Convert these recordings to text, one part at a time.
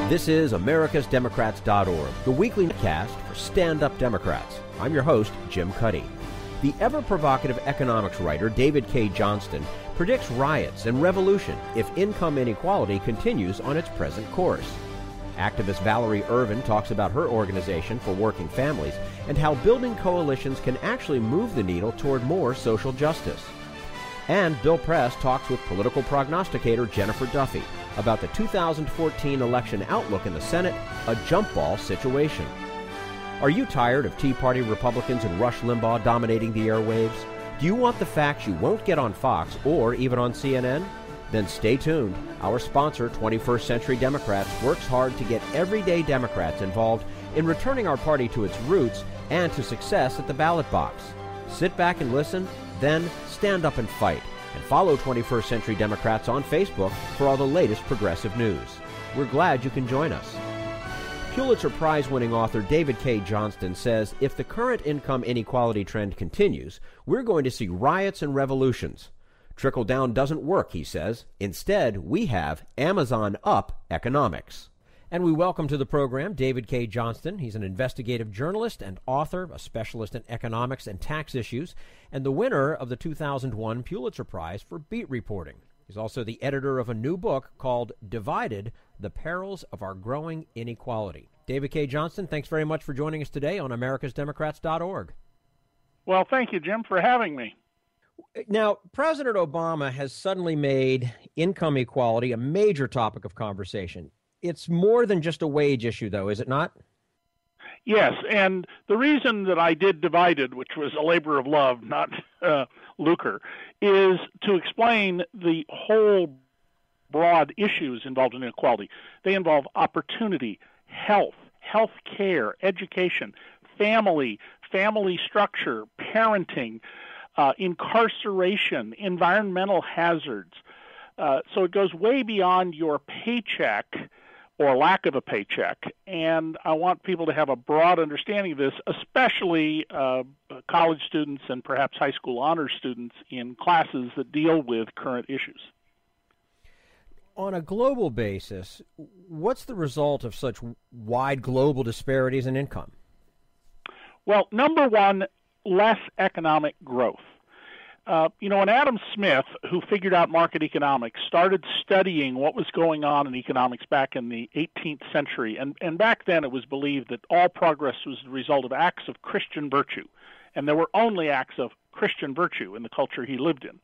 This is americasdemocrats.org, the weekly cast for stand-up Democrats. I'm your host, Jim Cuddy. The ever-provocative economics writer David Cay Johnston predicts riots and revolution if income inequality continues on its present course. Activist Valerie Ervin talks about her organization for working families and how building coalitions can actually move the needle toward more social justice. And Bill Press talks with political prognosticator Jennifer Duffy about the 2014 election outlook in the Senate, a jump ball situation. Are you tired of Tea Party Republicans and Rush Limbaugh dominating the airwaves? Do you want the facts you won't get on Fox or even on CNN? Then stay tuned. Our sponsor, 21st Century Democrats, works hard to get everyday Democrats involved in returning our party to its roots and to success at the ballot box. Sit back and listen, then stand up and fight. And follow 21st Century Democrats on Facebook for all the latest progressive news. We're glad you can join us. Pulitzer Prize-winning author David Cay Johnston says if the current income inequality trend continues, we're going to see riots and revolutions. Trickle-down doesn't work, he says. Instead, we have Amazon-up economics. And we welcome to the program David Cay Johnston. He's an investigative journalist and author, a specialist in economics and tax issues, and the winner of the 2001 Pulitzer Prize for beat reporting. He's also the editor of a new book called Divided: The Perils of Our Growing Inequality. David Cay Johnston, thanks very much for joining us today on americasdemocrats.org. Well, thank you, Jim, for having me. Now, President Obama has suddenly made income equality a major topic of conversation. It's more than just a wage issue, though, is it not? Yes, and the reason that I did Divided, which was a labor of love, not lucre, is to explain the whole broad issues involved in inequality. They involve opportunity, health care, education, family structure, parenting, incarceration, environmental hazards. So it goes way beyond your paycheck or lack of a paycheck, and I want people to have a broad understanding of this, especially college students and perhaps high school honors students in classes that deal with current issues. On a global basis, what's the result of such wide global disparities in income? Well, number one, less economic growth. When Adam Smith, who figured out market economics, started studying what was going on in economics back in the 18th century, and back then it was believed that all progress was the result of acts of Christian virtue, and there were only acts of Christian virtue in the culture he lived in.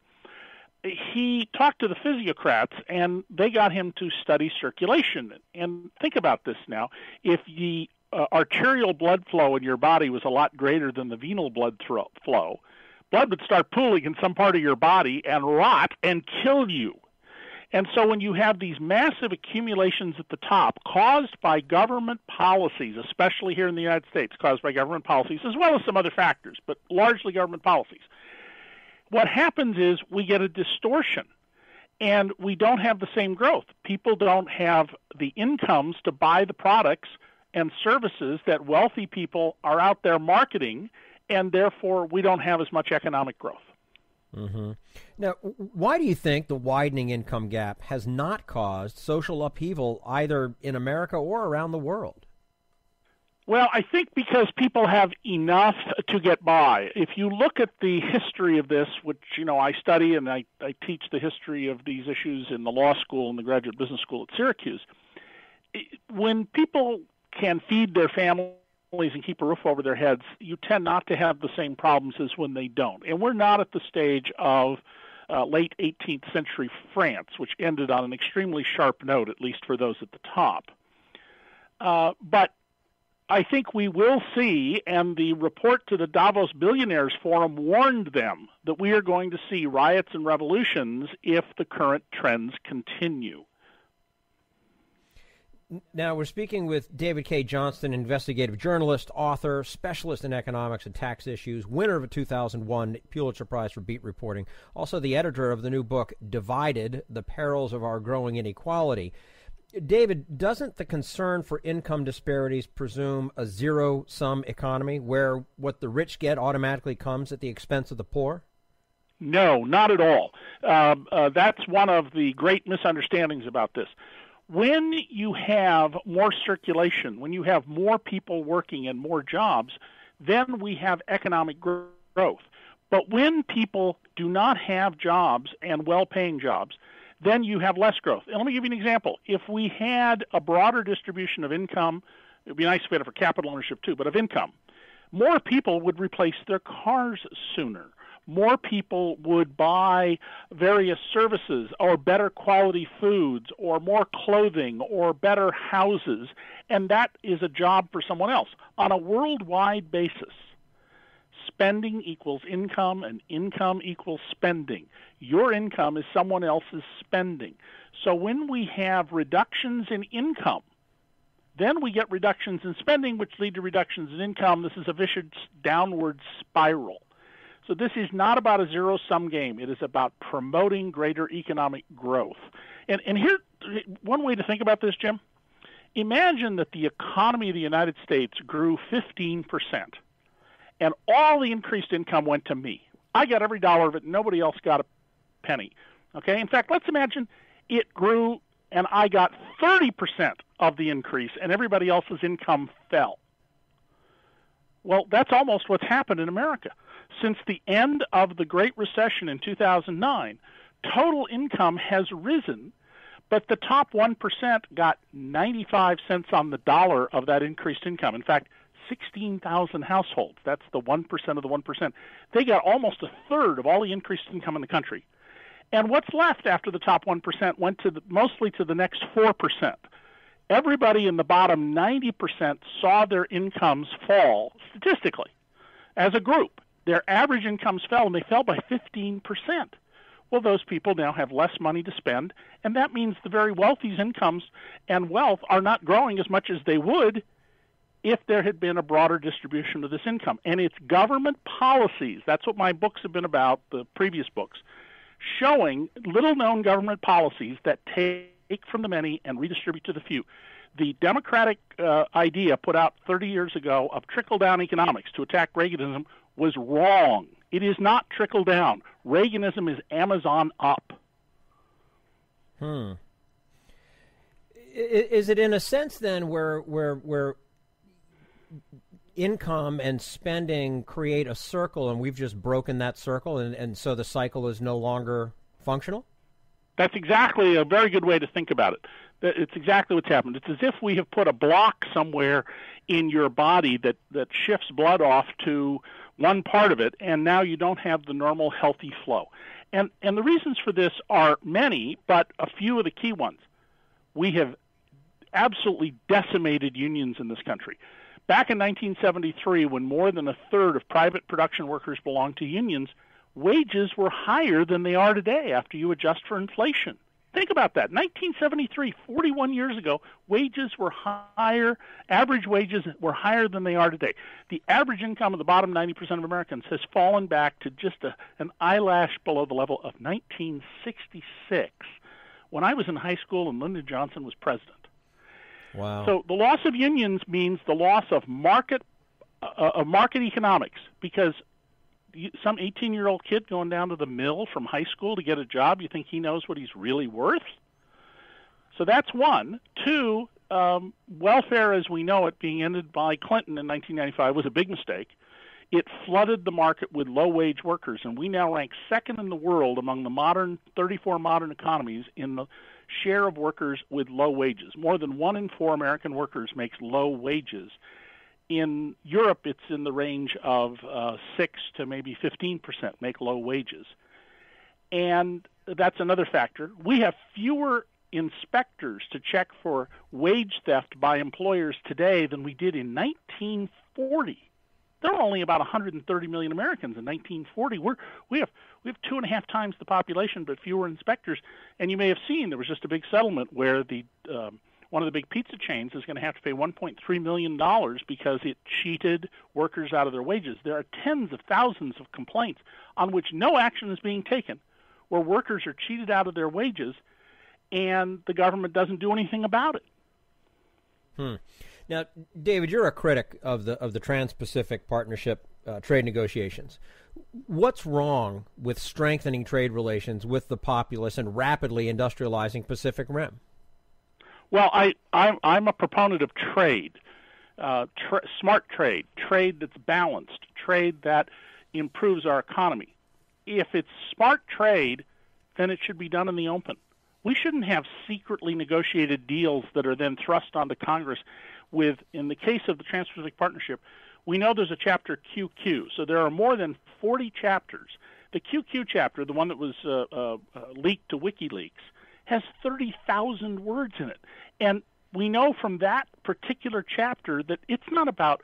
He talked to the physiocrats, and they got him to study circulation. And think about this now. If the arterial blood flow in your body was a lot greater than the venal blood flow, blood would start pooling in some part of your body and rot and kill you. And so when you have these massive accumulations at the top caused by government policies, especially here in the United States, caused by government policies, as well as some other factors, but largely government policies, what happens is we get a distortion, and we don't have the same growth. People don't have the incomes to buy the products and services that wealthy people are out there marketing, and therefore we don't have as much economic growth. Mm-hmm. Now, why do you think the widening income gap has not caused social upheaval either in America or around the world? Well, I think because people have enough to get by. If you look at the history of this, which, I study and I teach the history of these issues in the law school and the graduate business school at Syracuse, when people can feed their families and keep a roof over their heads, you tend not to have the same problems as when they don't. And we're not at the stage of late 18th century France, which ended on an extremely sharp note, at least for those at the top. But I think we will see, and the report to the Davos Billionaires Forum warned them that we are going to see riots and revolutions if the current trends continue. Now, we're speaking with David Cay Johnston, investigative journalist, author, specialist in economics and tax issues, winner of a 2001 Pulitzer Prize for beat reporting, also the editor of the new book, Divided: The Perils of Our Growing Inequality. David, doesn't the concern for income disparities presume a zero-sum economy where what the rich get automatically comes at the expense of the poor? No, not at all. That's one of the great misunderstandings about this. When you have more circulation, when you have more people working and more jobs, then we have economic growth. But when people do not have jobs and well-paying jobs, then you have less growth. And let me give you an example. If we had a broader distribution of income, it would be nice if we had it for capital ownership too, but of income, more people would replace their cars sooner. More people would buy various services or better quality foods or more clothing or better houses, and that is a job for someone else. On a worldwide basis, spending equals income and income equals spending. Your income is someone else's spending. So when we have reductions in income, then we get reductions in spending, which lead to reductions in income. This is a vicious downward spiral. So this is not about a zero-sum game. It is about promoting greater economic growth. And here, one way to think about this, Jim, imagine that the economy of the United States grew 15%, and all the increased income went to me. I got every dollar of it. Nobody else got a penny. Okay? In fact, let's imagine it grew and I got 30% of the increase, and everybody else's income fell. Well, that's almost what's happened in America. Since the end of the Great Recession in 2009, total income has risen, but the top 1% got 95 cents on the dollar of that increased income. In fact, 16,000 households, that's the 1% of the 1%, they got almost a third of all the increased income in the country. And what's left after the top 1% went to mostly to the next 4%. Everybody in the bottom 90% saw their incomes fall statistically as a group. Their average incomes fell, and they fell by 15%. Well, those people now have less money to spend, and that means the very wealthy's incomes and wealth are not growing as much as they would if there had been a broader distribution of this income. And it's government policies, that's what my books have been about, the previous books, showing little-known government policies that take from the many and redistribute to the few. The Democratic idea put out 30 years ago of trickle-down economics to attack Reaganism was wrong. It is not trickle-down. Reaganism is Amazon up. Is it in a sense then where income and spending create a circle, and we've just broken that circle, and so the cycle is no longer functional? That's exactly a very good way to think about it. It's exactly what's happened. It's as if we have put a block somewhere in your body that shifts blood off to one part of it, and now you don't have the normal healthy flow. And the reasons for this are many, but a few of the key ones. We have absolutely decimated unions in this country. Back in 1973, when more than a third of private production workers belonged to unions, wages were higher than they are today after you adjust for inflation. Think about that. 1973, 41 years ago, wages were higher, average wages were higher than they are today. The average income of the bottom 90% of Americans has fallen back to just an eyelash below the level of 1966, when I was in high school and Lyndon Johnson was president. Wow. So the loss of unions means the loss of market economics, because some 18-year-old kid going down to the mill from high school to get a job, you think he knows what he's really worth? So that's one. Two, welfare as we know it being ended by Clinton in 1995 was a big mistake. It flooded the market with low-wage workers, and we now rank second in the world among the 34 modern economies in the share of workers with low wages. More than 1 in 4 American workers makes low wages. In Europe, it's in the range of 6 to maybe 15% make low wages. And that's another factor. We have fewer inspectors to check for wage theft by employers today than we did in 1940. There were only about 130 million Americans in 1940. We have 2.5 times the population, but fewer inspectors. And you may have seen there was just a big settlement where one of the big pizza chains is going to have to pay $1.3 million because it cheated workers out of their wages. There are tens of thousands of complaints on which no action is being taken, where workers are cheated out of their wages, and the government doesn't do anything about it. Now, David, you're a critic of the Trans-Pacific Partnership trade negotiations. What's wrong with strengthening trade relations with the populous and rapidly industrializing Pacific Rim? Well, I'm a proponent of trade, smart trade that's balanced, trade that improves our economy. If it's smart trade, then it should be done in the open. We shouldn't have secretly negotiated deals that are then thrust onto Congress with, in the case of the Trans-Pacific Partnership, we know there's a chapter QQ, so there are more than 40 chapters. The QQ chapter, the one that was leaked to WikiLeaks, has 30,000 words in it. And we know from that particular chapter that it's not about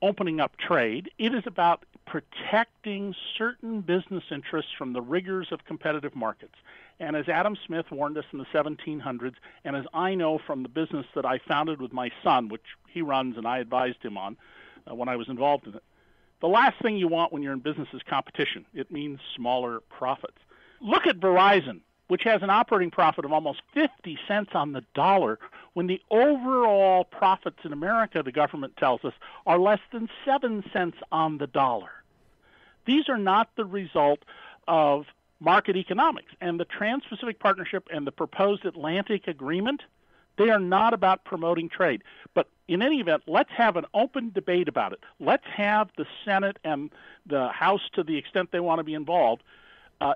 opening up trade. It is about protecting certain business interests from the rigors of competitive markets. And as Adam Smith warned us in the 1700s, and as I know from the business that I founded with my son, which he runs and I advised him on when I was involved in it, the last thing you want when you're in business is competition. It means smaller profits. Look at Verizon, which has an operating profit of almost 50 cents on the dollar, when the overall profits in America, the government tells us, are less than 7 cents on the dollar. These are not the result of market economics. And the Trans-Pacific Partnership and the proposed Atlantic Agreement, they are not about promoting trade. But in any event, let's have an open debate about it. Let's have the Senate and the House, to the extent they want to be involved,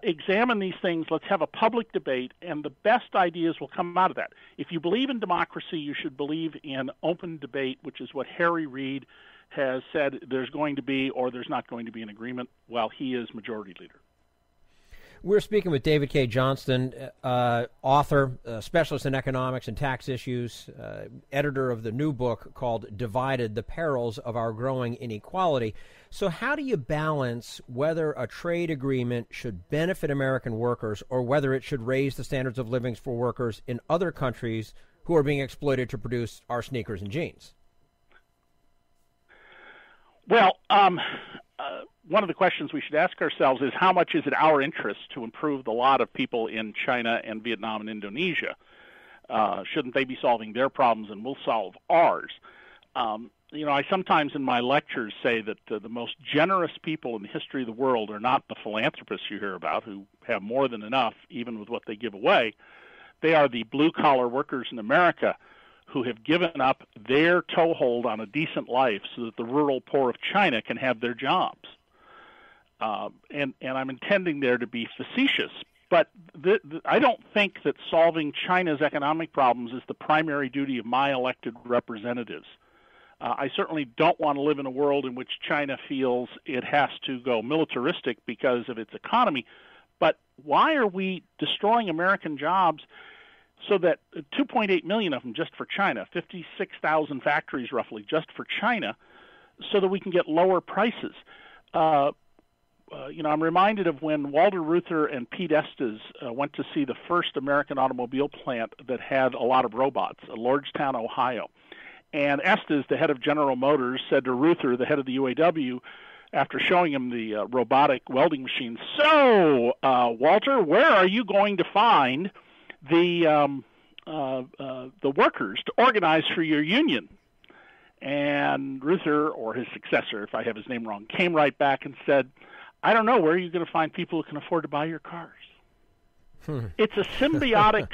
examine these things. Let's have a public debate, and the best ideas will come out of that. If you believe in democracy, you should believe in open debate, which is what Harry Reid has said there's going to be, or there's not going to be an agreement while he is majority leader. We're speaking with David Cay Johnston, author, specialist in economics and tax issues, editor of the new book called Divided, The Perils of Our Growing Inequality. So how do you balance whether a trade agreement should benefit American workers or whether it should raise the standards of living for workers in other countries who are being exploited to produce our sneakers and jeans? Well, one of the questions we should ask ourselves is how much is it our interest to improve the lot of people in China and Vietnam and Indonesia? Shouldn't they be solving their problems and we'll solve ours? I sometimes in my lectures say that the most generous people in the history of the world are not the philanthropists you hear about who have more than enough even with what they give away. They are the blue-collar workers in America who have given up their toehold on a decent life so that the rural poor of China can have their jobs. And I'm intending there to be facetious, but I don't think that solving China's economic problems is the primary duty of my elected representatives. I certainly don't want to live in a world in which China feels it has to go militaristic because of its economy, but why are we destroying American jobs so that 2.8 million of them just for China, 56,000 factories roughly just for China, so that we can get lower prices? I'm reminded of when Walter Reuther and Pete Estes went to see the first American automobile plant that had a lot of robots, Lordstown, Ohio. And Estes, the head of General Motors, said to Reuther, the head of the UAW, after showing him the robotic welding machine, "So, Walter, where are you going to find the workers to organize for your union?" And Reuther, or his successor, if I have his name wrong, came right back and said, "I don't know. Where are you going to find people who can afford to buy your cars?" It's a symbiotic.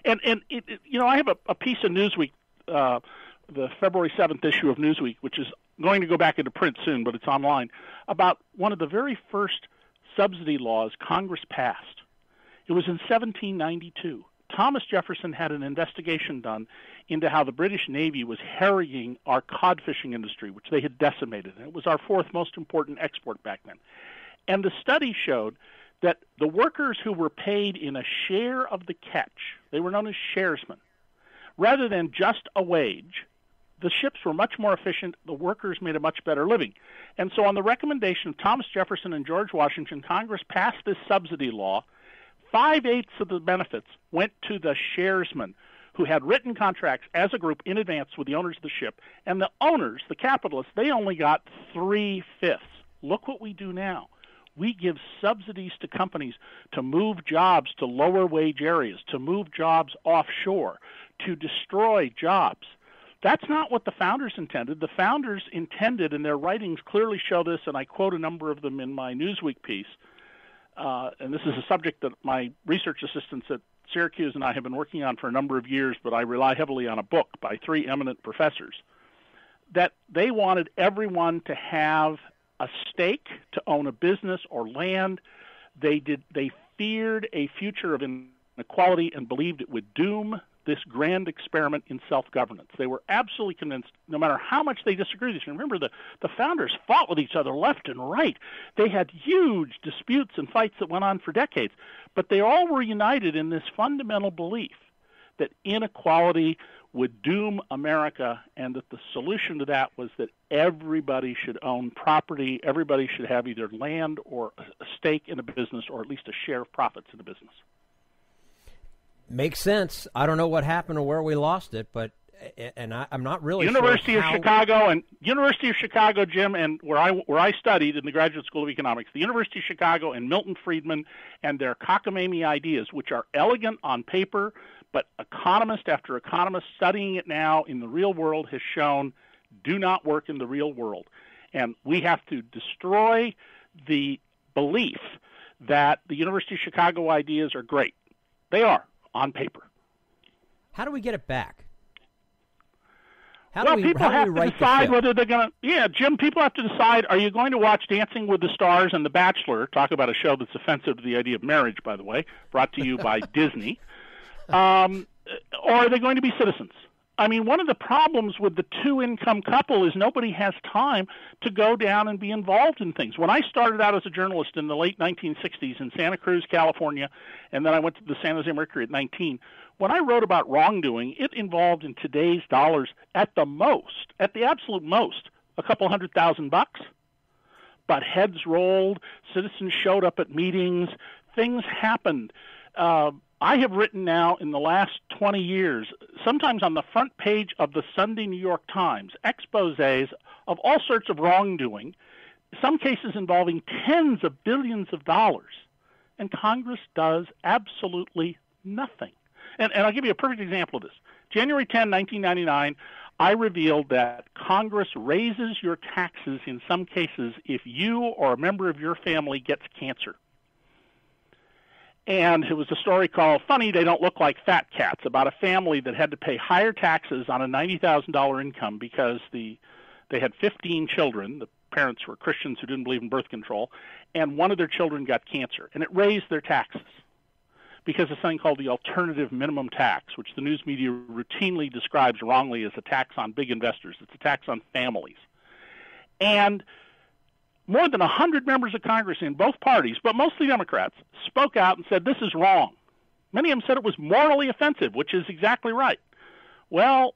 And I have a piece of Newsweek, the February 7th issue of Newsweek, which is going to go back into print soon, but it's online, about one of the very first subsidy laws Congress passed. It was in 1792. Thomas Jefferson had an investigation done into how the British Navy was harrying our cod fishing industry, which they had decimated. And it was our fourth most important export back then. And the study showed that the workers who were paid in a share of the catch, they were known as sharesmen, rather than just a wage, the ships were much more efficient, the workers made a much better living. And so on the recommendation of Thomas Jefferson and George Washington, Congress passed this subsidy law. 5/8 of the benefits went to the sharesmen who had written contracts as a group in advance with the owners of the ship. And the owners, the capitalists, they only got 3/5. Look what we do now. We give subsidies to companies to move jobs to lower wage areas, to move jobs offshore, to destroy jobs. That's not what the founders intended. The founders intended, and their writings clearly show this, and I quote a number of them in my Newsweek piece, and this is a subject that my research assistants at Syracuse and I have been working on for a number of years, but I rely heavily on a book by 3 eminent professors, that they wanted everyone to have a stake, to own a business or land. They feared a future of inequality and believed it would doom this grand experiment in self-governance. They were absolutely convinced, no matter how much they disagreed. And remember, the founders fought with each other left and right. They had huge disputes and fights that went on for decades. But they all were united in this fundamental belief that inequality would doom America, and that the solution to that was that everybody should own property, everybody should have either land or a stake in a business, or at least a share of profits in a business. Makes sense. I don't know what happened or where we lost it, but I'm not really University sure of Chicago, Jim, and where I studied in the Graduate School of Economics, the University of Chicago and Milton Friedman and their cockamamie ideas, which are elegant on paper, but economist after economist studying it now in the real world has shown do not work in the real world. And we have to destroy the belief that the University of Chicago ideas are great. They are, on paper. How do we get it back? People have to decide whether they're going to... Yeah, Jim, people have to decide, are you going to watch Dancing with the Stars and The Bachelor, talk about a show that's offensive to the idea of marriage, by the way, brought to you by Disney, or are they going to be citizens? I mean, one of the problems with the two-income couple is nobody has time to go down and be involved in things. When I started out as a journalist in the late 1960s in Santa Cruz, California, and then I went to the San Jose Mercury at 19, when I wrote about wrongdoing, it involved in today's dollars at the absolute most, a couple $100,000. But heads rolled, citizens showed up at meetings, things happened. I have written now in the last 20 years, sometimes on the front page of the Sunday New York Times, exposés of all sorts of wrongdoing, some cases involving tens of billions of dollars. And Congress does absolutely nothing. And I'll give you a perfect example of this. January 10, 1999, I revealed that Congress raises your taxes in some cases if you or a member of your family gets cancer. And it was a story called Funny They Don't Look Like Fat Cats, about a family that had to pay higher taxes on a $90,000 income because they had 15 children. The parents were Christians who didn't believe in birth control, and one of their children got cancer. And it raised their taxes because of something called the alternative minimum tax, which the news media routinely describes wrongly as a tax on big investors. It's a tax on families. And more than 100 members of Congress in both parties, but mostly Democrats, spoke out and said this is wrong. Many of them said it was morally offensive, which is exactly right. Well,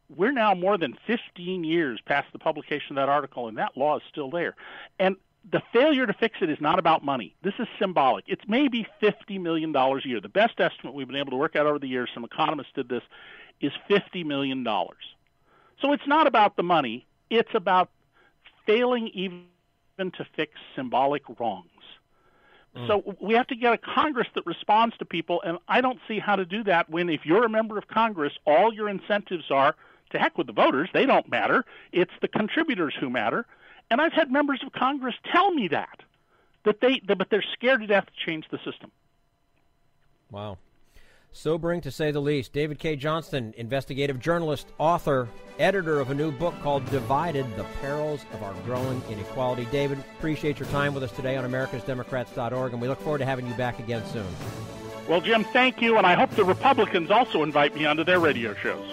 we're now more than 15 years past the publication of that article, and that law is still there. And the failure to fix it is not about money. This is symbolic. It's maybe $50 million a year. The best estimate we've been able to work out over the years, some economists did this, is $50 million. So it's not about the money. It's about failing even to fix symbolic wrongs. So we have to get a Congress that responds to people, and I don't see how to do that when, if you're a member of Congress, all your incentives are, to heck with the voters, they don't matter, it's the contributors who matter. And I've had members of Congress tell me but they're scared to death to change the system. Wow. Sobering, to say the least. David Cay Johnston, investigative journalist, author, editor of a new book called Divided, The Perils of Our Growing Inequality. David, appreciate your time with us today on americasdemocrats.org, and we look forward to having you back again soon. Well, Jim, thank you, and I hope the Republicans also invite me onto their radio shows.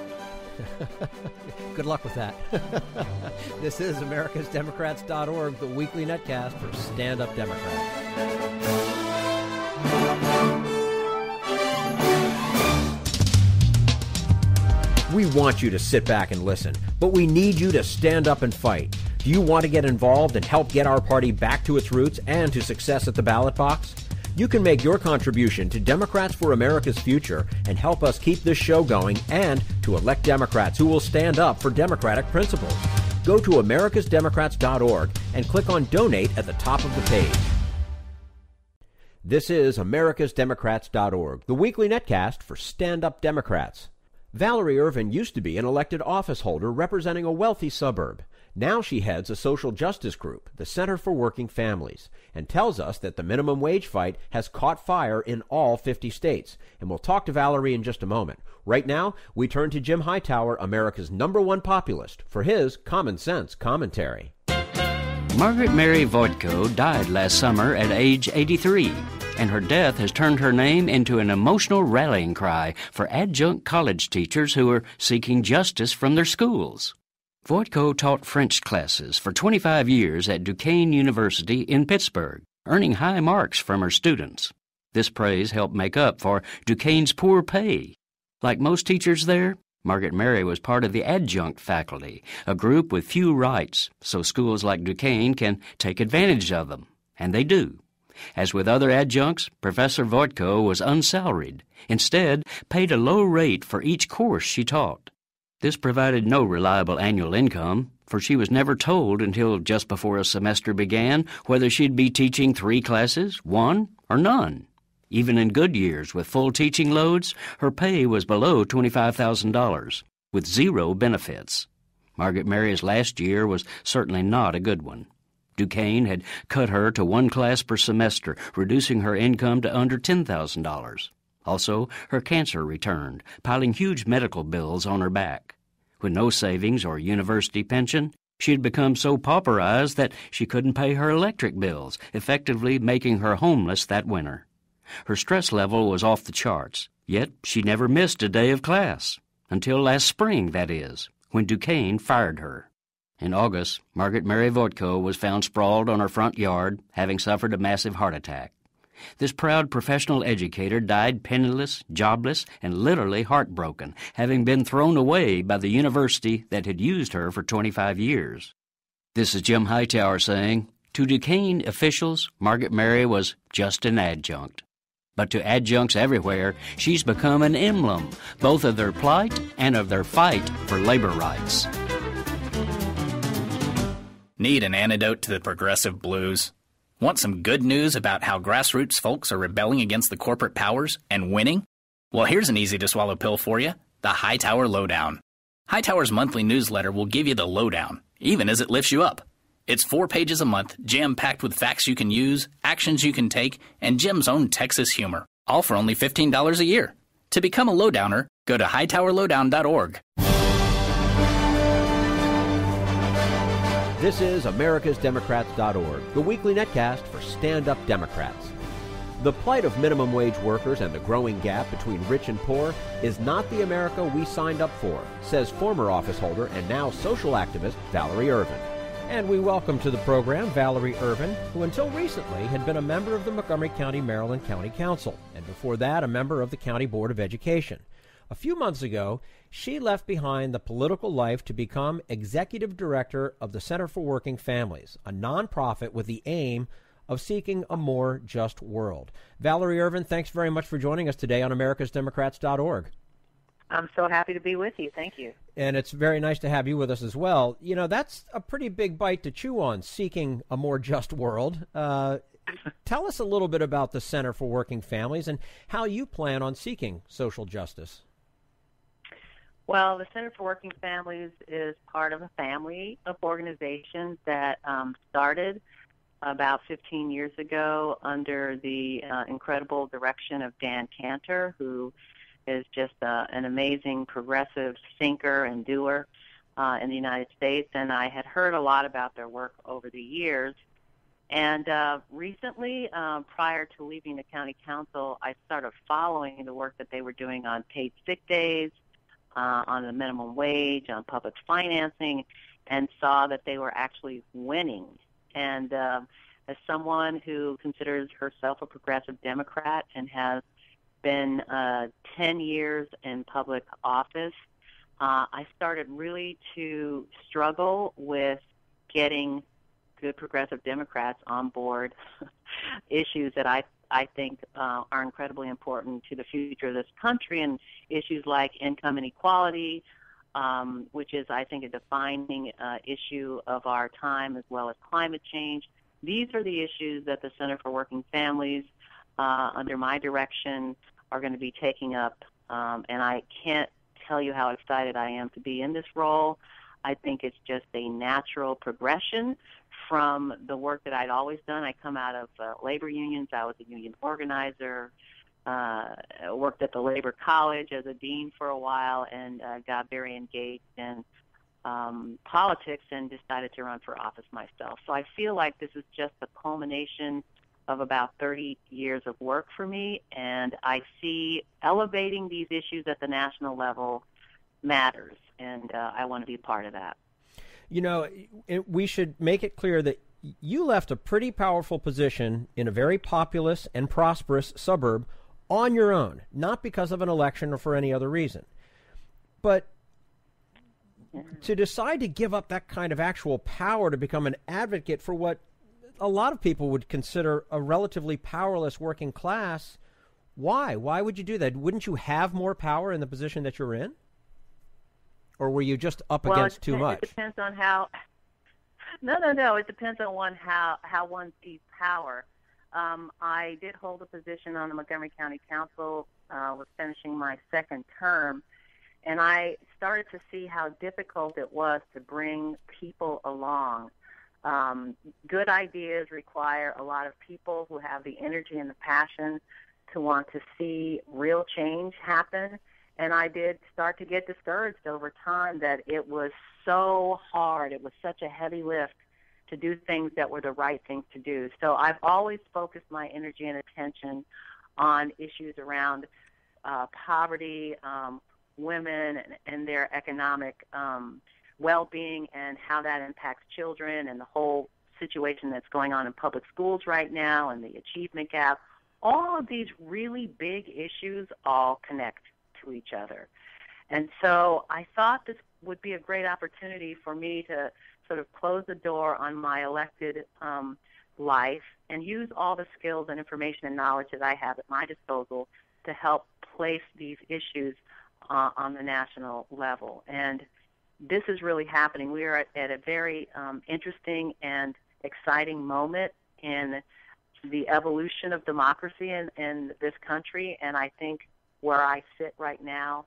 Good luck with that. This is americasdemocrats.org, the weekly netcast for Stand Up Democrats. We want you to sit back and listen, but we need you to stand up and fight. Do you want to get involved and help get our party back to its roots and to success at the ballot box? You can make your contribution to Democrats for America's Future and help us keep this show going, and to elect Democrats who will stand up for democratic principles. Go to americasdemocrats.org and click on Donate at the top of the page. This is americasdemocrats.org, the weekly netcast for Stand Up Democrats. Valerie Ervin used to be an elected office holder representing a wealthy suburb. Now she heads a social justice group, the Center for Working Families, and tells us that the minimum wage fight has caught fire in all 50 states. And we'll talk to Valerie in just a moment. Right now, we turn to Jim Hightower, America's #1 populist, for his common sense commentary. Margaret Mary Voitko died last summer at age 83, and her death has turned her name into an emotional rallying cry for adjunct college teachers who are seeking justice from their schools. Voitko taught French classes for 25 years at Duquesne University in Pittsburgh, earning high marks from her students. This praise helped make up for Duquesne's poor pay. Like most teachers there, Margaret Mary was part of the adjunct faculty, a group with few rights, so schools like Duquesne can take advantage of them, and they do. As with other adjuncts, Professor Voitko was unsalaried, instead paid a low rate for each course she taught. This provided no reliable annual income, for she was never told until just before a semester began whether she'd be teaching 3 classes, 1, or none. Even in good years with full teaching loads, her pay was below $25,000, with 0 benefits. Margaret Mary's last year was certainly not a good one. Duquesne had cut her to 1 class per semester, reducing her income to under $10,000. Also, her cancer returned, piling huge medical bills on her back. With no savings or university pension, she had become so pauperized that she couldn't pay her electric bills, effectively making her homeless that winter. Her stress level was off the charts, yet she never missed a day of class. Until last spring, that is, when Duquesne fired her. In August, Margaret Mary Voitko was found sprawled on her front yard, having suffered a massive heart attack. This proud professional educator died penniless, jobless, and literally heartbroken, having been thrown away by the university that had used her for 25 years. This is Jim Hightower saying, to Duquesne officials, Margaret Mary was just an adjunct. But to adjuncts everywhere, she's become an emblem, both of their plight and of their fight for labor rights. Need an antidote to the progressive blues? Want some good news about how grassroots folks are rebelling against the corporate powers and winning? Well, here's an easy-to-swallow pill for you, the Hightower Lowdown. Hightower's monthly newsletter will give you the lowdown, even as it lifts you up. It's 4 pages a month, jam-packed with facts you can use, actions you can take, and Jim's own Texas humor, all for only $15 a year. To become a lowdowner, go to hightowerlowdown.org. This is americasdemocrats.org, the weekly netcast for stand-up Democrats. The plight of minimum wage workers and the growing gap between rich and poor is not the America we signed up for, says former officeholder and now social activist Valerie Ervin. And we welcome to the program Valerie Ervin, who until recently had been a member of the Montgomery County, Maryland County Council, and before that a member of the County Board of Education. A few months ago, she left behind the political life to become executive director of the Center for Working Families, a nonprofit with the aim of seeking a more just world. Valerie Ervin, thanks very much for joining us today on americasdemocrats.org. I'm so happy to be with you. Thank you. And it's very nice to have you with us as well. You know, that's a pretty big bite to chew on, seeking a more just world. Tell us a little bit about the Center for Working Families and how you plan on seeking social justice. Well, the Center for Working Families is part of a family of organizations that started about 15 years ago under the incredible direction of Dan Cantor, who is just an amazing progressive thinker and doer in the United States. And I had heard a lot about their work over the years. And recently, prior to leaving the county council, I started following the work that they were doing on paid sick days, on the minimum wage, on public financing, and saw that they were actually winning. And as someone who considers herself a progressive Democrat and has been 10 years in public office, I started really to struggle with getting good progressive Democrats on board issues that I think are incredibly important to the future of this country, and issues like income inequality, which is, I think, a defining issue of our time, as well as climate change. These are the issues that the Center for Working Families, under my direction, are going to be taking up, and I can't tell you how excited I am to be in this role. I think it's just a natural progression from the work that I'd always done. I come out of labor unions. I was a union organizer, worked at the Labor College as a dean for a while, and got very engaged in politics and decided to run for office myself. So I feel like this is just the culmination of about 30 years of work for me, and I see elevating these issues at the national level matters, and I want to be a part of that. You know, we should make it clear that you left a pretty powerful position in a very populous and prosperous suburb on your own, not because of an election or for any other reason. But to decide to give up that kind of actual power to become an advocate for what a lot of people would consider a relatively powerless working class, why? Why would you do that? Wouldn't you have more power in the position that you're in? Or were you just up against too much? It depends on how. No. It depends on how one sees power. I did hold a position on the Montgomery County Council. Was finishing my second term, and I started to see how difficult it was to bring people along. Good ideas require a lot of people who have the energy and the passion to want to see real change happen. And I did start to get discouraged over time that it was so hard. It was such a heavy lift to do things that were the right things to do. So I've always focused my energy and attention on issues around poverty, women, and their economic well-being and how that impacts children, and the whole situation that's going on in public schools right now and the achievement gap. All of these really big issues all connect to each other. And so I thought this would be a great opportunity for me to sort of close the door on my elected life and use all the skills and information and knowledge that I have at my disposal to help place these issues on the national level. And this is really happening. We are at a very interesting and exciting moment in the evolution of democracy in this country, and I think where I sit right now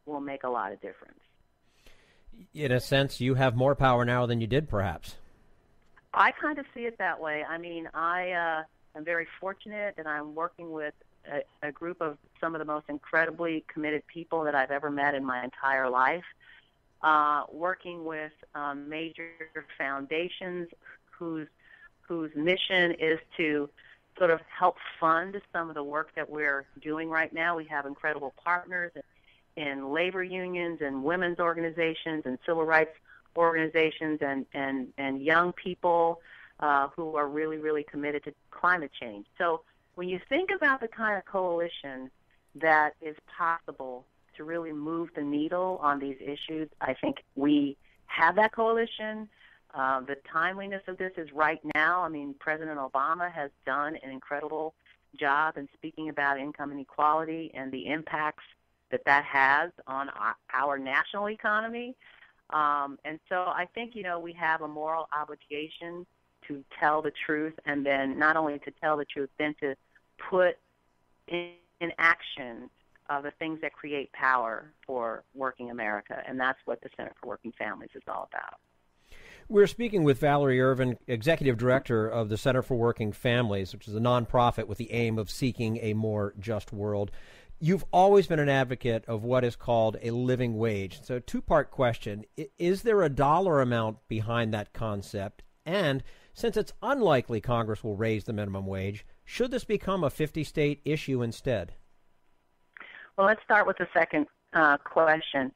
will make a lot of difference. In a sense, you have more power now than you did, perhaps. I kind of see it that way. I mean, I am very fortunate that I'm working with a group of some of the most incredibly committed people that I've ever met in my entire life. Working with major foundations whose mission is to sort of help fund some of the work that we're doing right now. We have incredible partners in labor unions and women's organizations and civil rights organizations and young people who are really, really committed to climate change. So when you think about the kind of coalition that is possible to really move the needle on these issues, I think we have that coalition. The timeliness of this is right now. I mean, President Obama has done an incredible job in speaking about income inequality and the impacts that has on our national economy. And so I think, we have a moral obligation to tell the truth, and then not only to tell the truth, then to put in action the things that create power for working America. And that's what the Center for Working Families is all about. We're speaking with Valerie Ervin, Executive Director of the Center for Working Families, which is a nonprofit with the aim of seeking a more just world. You've always been an advocate of what is called a living wage. So, two-part question. Is there a dollar amount behind that concept? And since it's unlikely Congress will raise the minimum wage, should this become a 50-state issue instead? Well, let's start with the second question.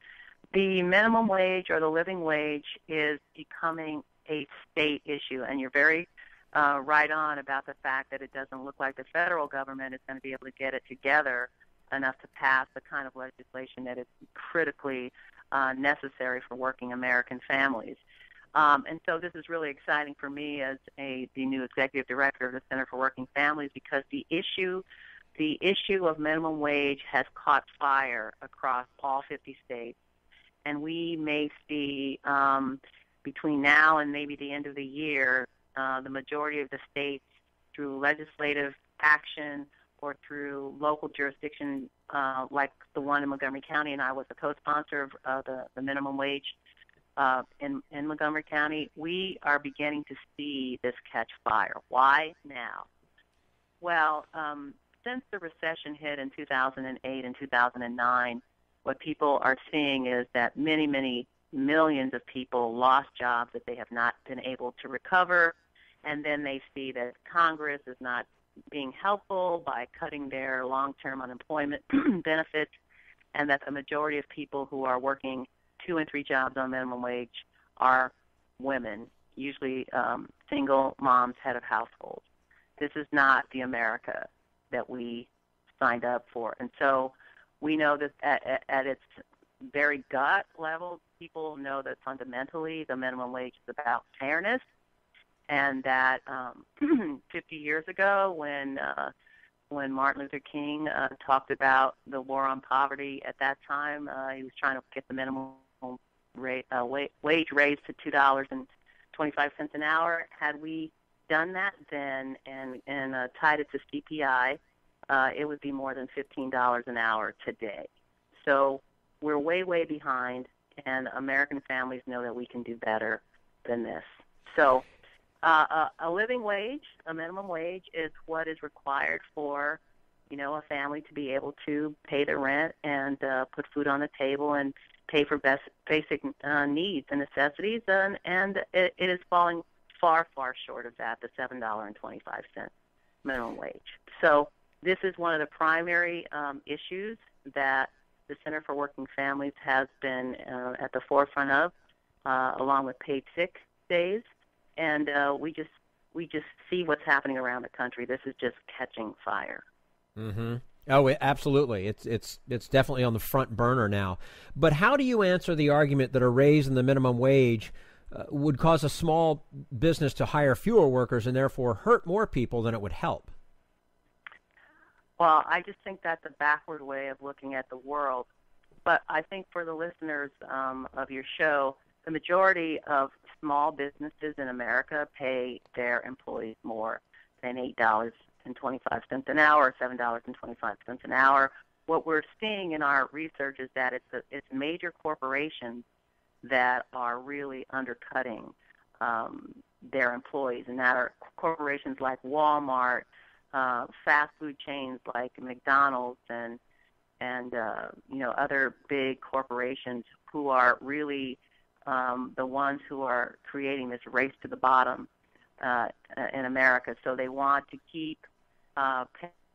The minimum wage or the living wage is becoming a state issue, and you're very right on about the fact that it doesn't look like the federal government is going to be able to get it together enough to pass the kind of legislation that is critically necessary for working American families. And so this is really exciting for me as the new executive director of the Center for Working Families, because the issue of minimum wage has caught fire across all 50 states. And we may see between now and maybe the end of the year, the majority of the states, through legislative action or through local jurisdiction, like the one in Montgomery County, and I was a co-sponsor of the minimum wage in Montgomery County, we are beginning to see this catch fire. Why now? Well, since the recession hit in 2008 and 2009, what people are seeing is that many, many millions of people lost jobs that they have not been able to recover, and then they see that Congress is not being helpful by cutting their long-term unemployment benefits, and that the majority of people who are working 2 and 3 jobs on minimum wage are women, usually single moms, head of households. This is not the America that we signed up for. And so we know that at its very gut level, people know that fundamentally the minimum wage is about fairness, and that 50 years ago when Martin Luther King talked about the war on poverty, at that time he was trying to get the minimum wage raised to $2.25 an hour. Had we done that then and tied it to CPI, it would be more than $15 an hour today. So we're way, way behind, and American families know that we can do better than this. So a living wage, a minimum wage, is what is required for, a family to be able to pay their rent and put food on the table and pay for basic needs and necessities, and it is falling far, far short of that, the $7.25 minimum wage. So this is one of the primary issues that the Center for Working Families has been at the forefront of, along with paid sick days. And we just see what's happening around the country. This is just catching fire. Mm-hmm. Oh, absolutely. It's definitely on the front burner now. But how do you answer the argument that a raise in the minimum wage would cause a small business to hire fewer workers and therefore hurt more people than it would help? Well, I just think that's a backward way of looking at the world. But I think for the listeners of your show, the majority of small businesses in America pay their employees more than $8.25 an hour, or $7.25 an hour. What we're seeing in our research is that it's major corporations that are really undercutting their employees, and that are corporations like Walmart, fast food chains like McDonald's, and other big corporations who are really the ones who are creating this race to the bottom in America. So they want to keep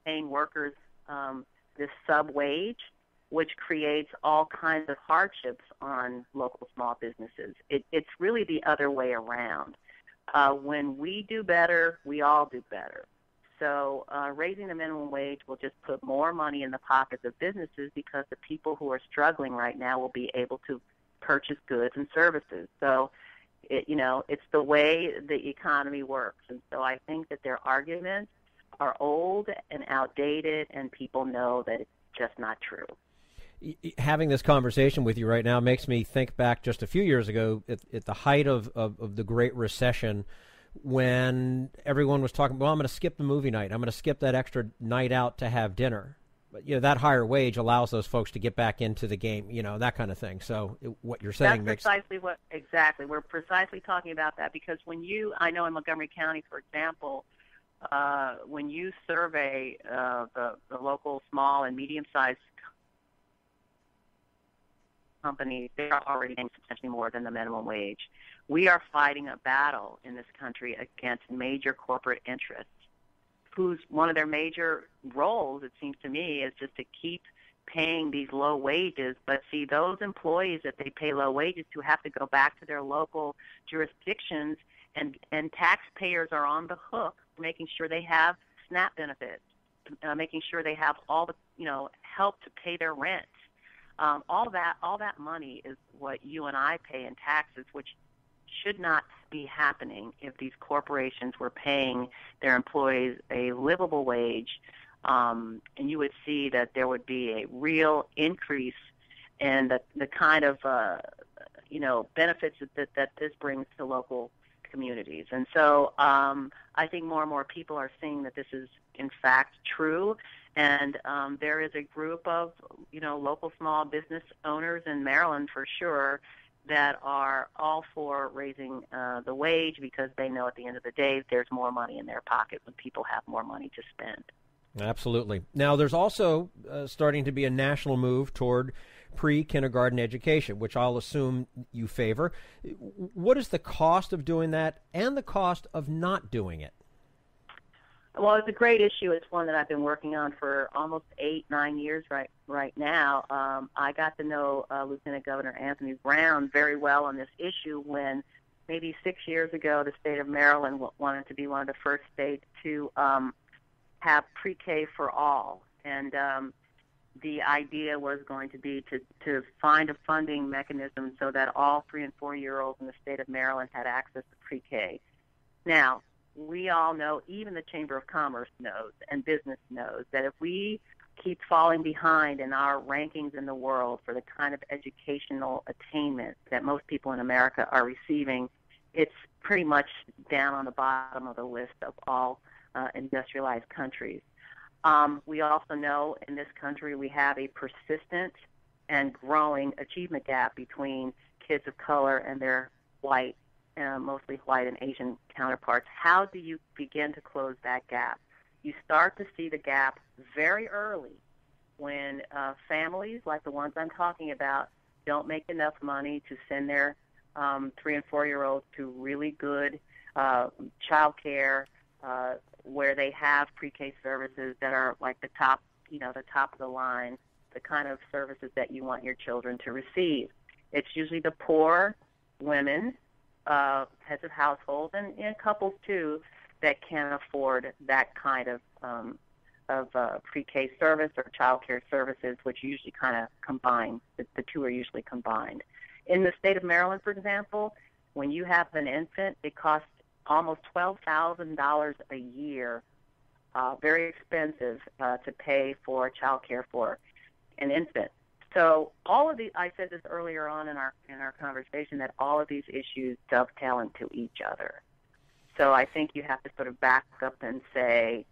paying workers this sub-wage, which creates all kinds of hardships on local small businesses. It's really the other way around. When we do better, we all do better. So raising the minimum wage will just put more money in the pockets of businesses, because the people who are struggling right now will be able to purchase goods and services. So, it's the way the economy works. And so I think that their arguments are old and outdated, and people know that it's just not true. Having this conversation with you right now makes me think back just a few years ago at the height of the Great Recession, when everyone was talking, well, I'm going to skip the movie night. I'm going to skip that extra night out to have dinner. But, that higher wage allows those folks to get back into the game, that kind of thing. So what you're saying makes... That's precisely what, exactly. We're precisely talking about that, because I know in Montgomery County, for example, when you survey the local small and medium-sized companies, they are already paying substantially more than the minimum wage. We are fighting a battle in this country against major corporate interests, whose one of their major roles, it seems to me, is just to keep paying these low wages. But see, those employees that they pay low wages to have to go back to their local jurisdictions, and taxpayers are on the hook for making sure they have SNAP benefits, making sure they have all the help to pay their rent. All that money is what you and I pay in taxes, which should not be happening if these corporations were paying their employees a livable wage. And you would see that there would be a real increase in the kind of benefits that this brings to local communities. And so I think more and more people are seeing that this is in fact true. And there is a group of local small business owners in Maryland, for sure, that are all for raising the wage because they know at the end of the day there's more money in their pocket when people have more money to spend. Absolutely. Now, there's also starting to be a national move toward pre-kindergarten education, which I'll assume you favor. What is the cost of doing that and the cost of not doing it? Well, it's a great issue. It's one that I've been working on for almost 8-9 years right now. I got to know Lieutenant Governor Anthony Brown very well on this issue when maybe 6 years ago the state of Maryland wanted to be one of the first states to have pre-K for all. And the idea was going to be to find a funding mechanism so that all 3- and 4-year-olds in the state of Maryland had access to pre-K. Now, we all know, even the Chamber of Commerce knows and business knows, that if we keep falling behind in our rankings in the world for the kind of educational attainment that most people in America are receiving, it's pretty much down on the bottom of the list of all industrialized countries. We also know in this country we have a persistent and growing achievement gap between kids of color and their white, mostly white and Asian counterparts. How do you begin to close that gap? You start to see the gap very early when families like the ones I'm talking about don't make enough money to send their 3- and 4-year-olds to really good child care where they have pre-K services that are like the top of the line, the kind of services that you want your children to receive. It's usually the poor women, heads of households, and couples too, that can afford that kind of pre-K service or child care services, which usually kind of combine. The two are usually combined. In the state of Maryland, for example, when you have an infant, it costs almost $12,000 a year, very expensive to pay for child care for an infant. So all of these, I said this earlier on in our conversation, that all of these issues dovetail into each other. So I think you have to sort of back up and say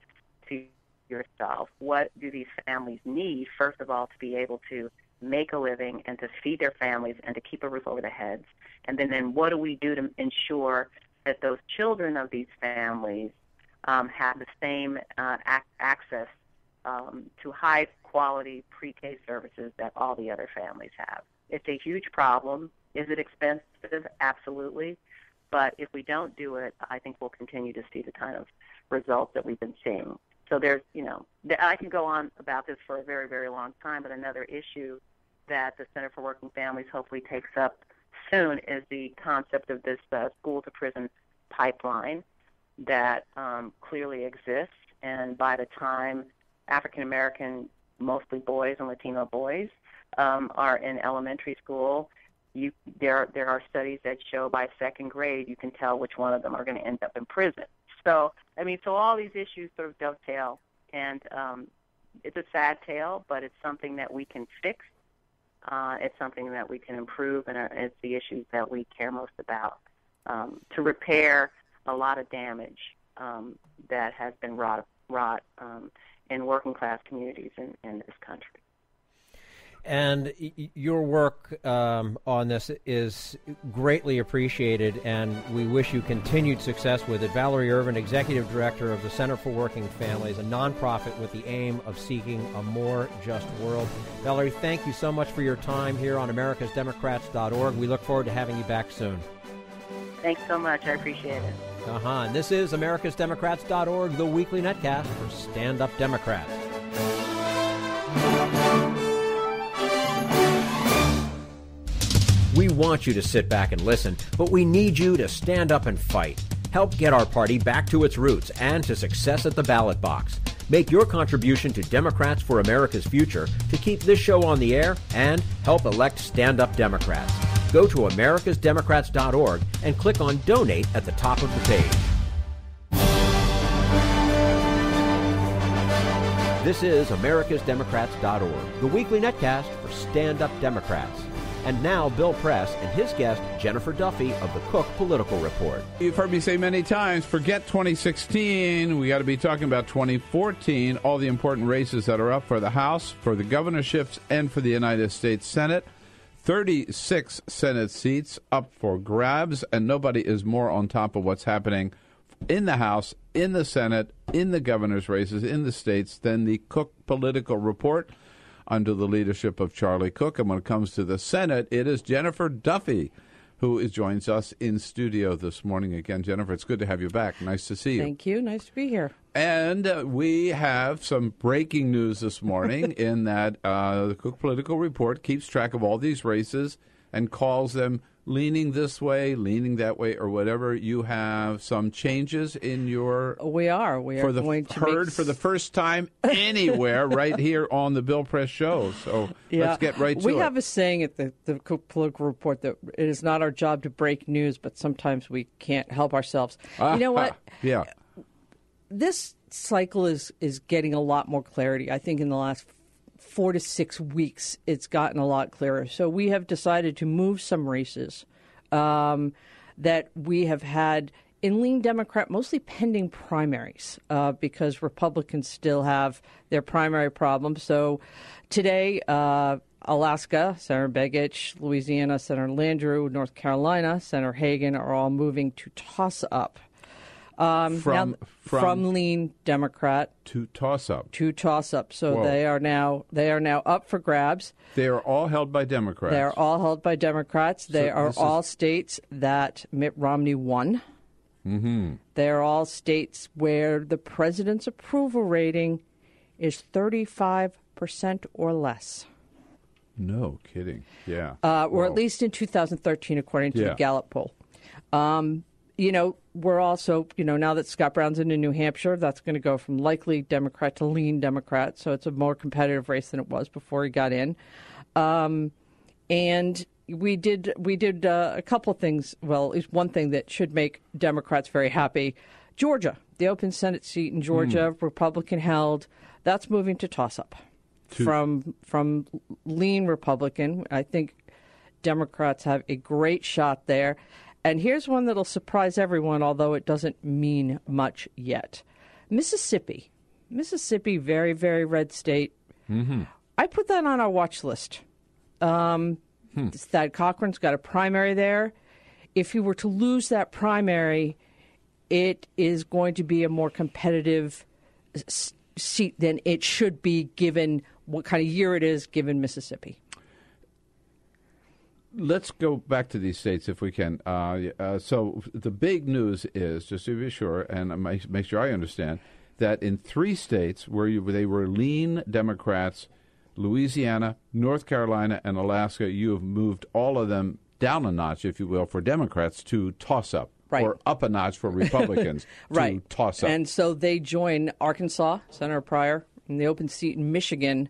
to yourself, what do these families need, first of all, to be able to make a living and to feed their families and to keep a roof over their heads? And then what do we do to ensure that those children of these families have the same access to high-quality pre-K services that all the other families have? It's a huge problem. Is it expensive? Absolutely. But if we don't do it, I think we'll continue to see the kind of results that we've been seeing. So there's, I can go on about this for a very, very long time, but another issue that the Center for Working Families hopefully takes up soon is the concept of this school-to-prison pipeline that clearly exists. And by the time African-American, mostly boys and Latino boys, are in elementary school, there are studies that show by second grade you can tell which one of them are going to end up in prison. So all these issues sort of dovetail, and it's a sad tale, but it's something that we can fix. It's something that we can improve, and it's the issues that we care most about to repair a lot of damage that has been wrought in working-class communities in this country. And your work on this is greatly appreciated, and we wish you continued success with it. Valerie Ervin, Executive Director of the Center for Working Families, a nonprofit with the aim of seeking a more just world. Valerie, thank you so much for your time here on americasdemocrats.org. We look forward to having you back soon. Thanks so much. I appreciate it. And this is americasdemocrats.org, the weekly netcast for Stand Up Democrats. We want you to sit back and listen, but we need you to stand up and fight. Help get our party back to its roots and to success at the ballot box. Make your contribution to Democrats for America's Future to keep this show on the air and help elect stand-up Democrats. Go to americasdemocrats.org and click on Donate at the top of the page. This is americasdemocrats.org, the weekly netcast for stand-up Democrats. And now Bill Press and his guest, Jennifer Duffy of the Cook Political Report. You've heard me say many times, forget 2016. We got to be talking about 2014, all the important races that are up for the House, for the governorships, and for the United States Senate. 36 Senate seats up for grabs, and nobody is more on top of what's happening in the House, in the Senate, in the governor's races, in the states than the Cook Political Report under the leadership of Charlie Cook. And when it comes to the Senate, it is Jennifer Duffy who joins us in studio this morning. Again, Jennifer, it's good to have you back. Nice to see you. Thank you. Nice to be here. And we have some breaking news this morning in that the Cook Political Report keeps track of all these races and calls them leaning this way, leaning that way, or whatever. You have some changes in your... We are going to heard for the first time anywhere right here on the Bill Press Show. So let's get right to it. We have a saying at the Cook Political Report that it is not our job to break news, but sometimes we can't help ourselves. You know what? Yeah. This cycle is getting a lot more clarity. I think in the last 4 to 6 weeks, it's gotten a lot clearer. So we have decided to move some races that we have had in lean Democrat, mostly pending primaries, because Republicans still have their primary problems. So today, Alaska, Senator Begich, Louisiana, Senator Landrieu, North Carolina, Senator Hagan are all moving to toss up. From lean Democrat to toss up. So Whoa. they are now up for grabs. They are all held by Democrats. They are all held by Democrats. They are all states that Mitt Romney won. Mm-hmm. They are all states where the president's approval rating is 35% or less. No kidding. Yeah. Or at least in 2013, according to the Gallup poll. We're also, now that Scott Brown's in New Hampshire, that's going to go from likely Democrat to lean Democrat. So it's a more competitive race than it was before he got in. And we did a couple of things. Well, at least one thing that should make Democrats very happy. Georgia, the open Senate seat in Georgia, Republican held, that's moving to toss-up from lean Republican. I think Democrats have a great shot there. And here's one that'll surprise everyone, although it doesn't mean much yet. Mississippi, very, very red state. Mm-hmm. I put that on our watch list. Thad Cochran's got a primary there. If he were to lose that primary, it is going to be a more competitive seat than it should be given what kind of year it is given Mississippi. Let's go back to these states if we can. So the big news is, just to be sure, and make sure I understand, that in 3 states where they were lean Democrats, Louisiana, North Carolina, and Alaska, you have moved all of them down a notch, if you will, for Democrats to toss up. Right. Or up a notch for Republicans to toss up. And so they join Arkansas, Senator Pryor, in the open seat in Michigan.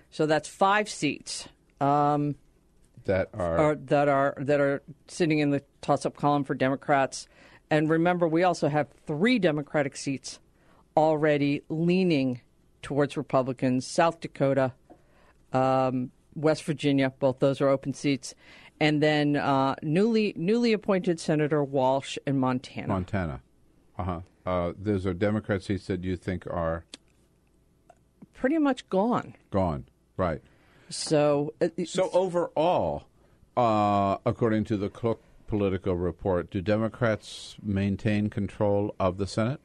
So that's 5 seats. That are sitting in the toss-up column for Democrats. And remember, we also have 3 Democratic seats already leaning towards Republicans. South Dakota, West Virginia, both those are open seats. And then newly appointed Senator Walsh in Montana. Those are Democrat seats that you think are pretty much gone. Right. So overall, according to the Cook Political Report, do Democrats maintain control of the Senate?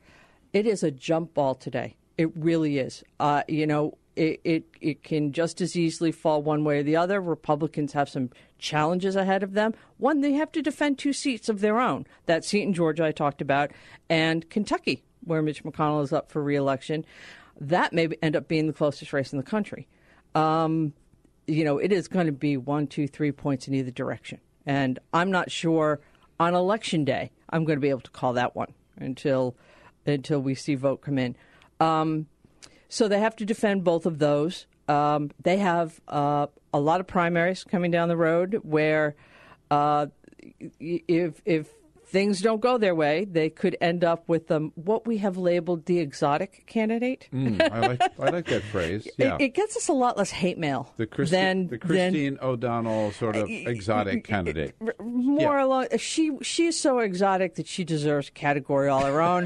It is a jump ball today. It really is. It can just as easily fall one way or the other. Republicans have some challenges ahead of them. One, they have to defend 2 seats of their own. That seat in Georgia I talked about, and Kentucky, where Mitch McConnell is up for re-election. That may end up being the closest race in the country. It is going to be 1, 2, 3 points in either direction. And I'm not sure on Election Day I'm going to be able to call that one until we see vote come in. So they have to defend both of those. They have a lot of primaries coming down the road where if things don't go their way, they could end up with what we have labeled the exotic candidate. I like that phrase. Yeah. It gets us a lot less hate mail the Christine O'Donnell sort of exotic candidate. more along. She is so exotic that she deserves a category all her own.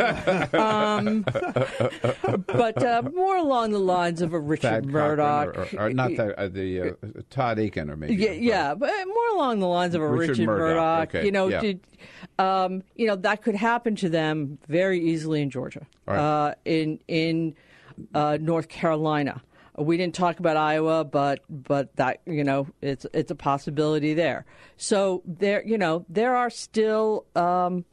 But more along the lines of a Richard Murdoch, or not the Todd Aiken, or maybe. Yeah, but more along the lines of a Richard Murdoch. Okay. That could happen to them very easily in Georgia, right. in North Carolina. We didn't talk about Iowa, but that it's a possibility there. So there are still landmines